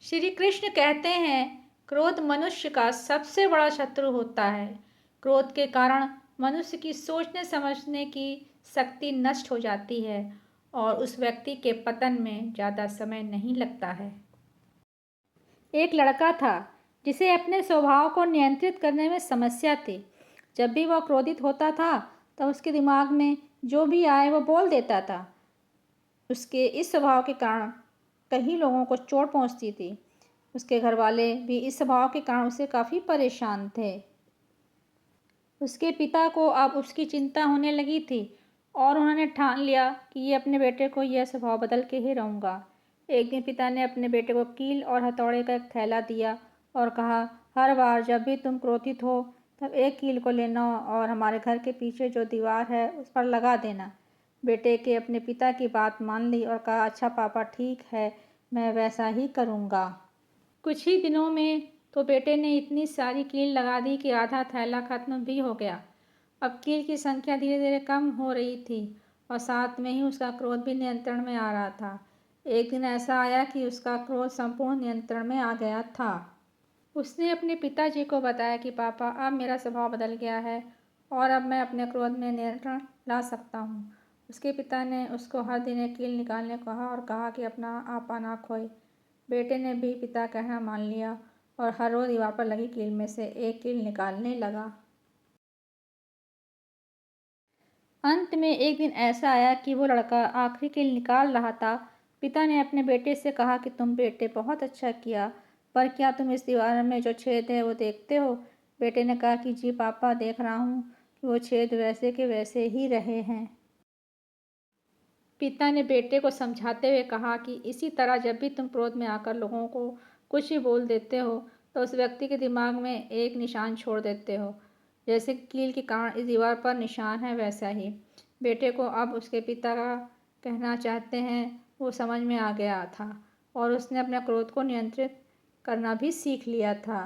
श्री कृष्ण कहते हैं, क्रोध मनुष्य का सबसे बड़ा शत्रु होता है। क्रोध के कारण मनुष्य की सोचने समझने की शक्ति नष्ट हो जाती है और उस व्यक्ति के पतन में ज़्यादा समय नहीं लगता है। एक लड़का था जिसे अपने स्वभाव को नियंत्रित करने में समस्या थी। जब भी वह क्रोधित होता था तब उसके दिमाग में जो भी आए वो बोल देता था। उसके इस स्वभाव के कारण कई लोगों को चोट पहुंचती थी। उसके घर वाले भी इस स्वभाव के कारण उससे काफ़ी परेशान थे। उसके पिता को अब उसकी चिंता होने लगी थी और उन्होंने ठान लिया कि ये अपने बेटे को यह स्वभाव बदल के ही रहूँगा। एक दिन पिता ने अपने बेटे को कील और हथौड़े का एक थैला दिया और कहा, हर बार जब भी तुम क्रोधित हो तब एक कील को लेना और हमारे घर के पीछे जो दीवार है उस पर लगा देना। बेटे के अपने पिता की बात मान ली और कहा, अच्छा पापा, ठीक है, मैं वैसा ही करूँगा। कुछ ही दिनों में तो बेटे ने इतनी सारी कील लगा दी कि आधा थैला खत्म भी हो गया। अब कील की संख्या धीरे धीरे कम हो रही थी और साथ में ही उसका क्रोध भी नियंत्रण में आ रहा था। एक दिन ऐसा आया कि उसका क्रोध संपूर्ण नियंत्रण में आ गया था। उसने अपने पिताजी को बताया कि पापा, अब मेरा स्वभाव बदल गया है और अब मैं अपने क्रोध में नियंत्रण ला सकता हूँ। उसके पिता ने उसको हर दिन एक कील निकालने को कहा और कहा कि अपना आपा ना खोए। बेटे ने भी पिता का कहना मान लिया और हर रोज दीवार पर लगी कील में से एक कील निकालने लगा। अंत में एक दिन ऐसा आया कि वो लड़का आखिरी कील निकाल रहा था। पिता ने अपने बेटे से कहा कि तुम बेटे बहुत अच्छा किया, पर क्या तुम इस दीवार में जो छेद है वो देखते हो? बेटे ने कहा कि जी पापा, देख रहा हूँ कि वो छेद वैसे के वैसे ही रहे हैं। पिता ने बेटे को समझाते हुए कहा कि इसी तरह जब भी तुम क्रोध में आकर लोगों को कुछ भी बोल देते हो तो उस व्यक्ति के दिमाग में एक निशान छोड़ देते हो। जैसे कील के कारण इस दीवार पर निशान है, वैसा ही बेटे को अब उसके पिता का कहना चाहते हैं वो समझ में आ गया था और उसने अपने क्रोध को नियंत्रित करना भी सीख लिया था।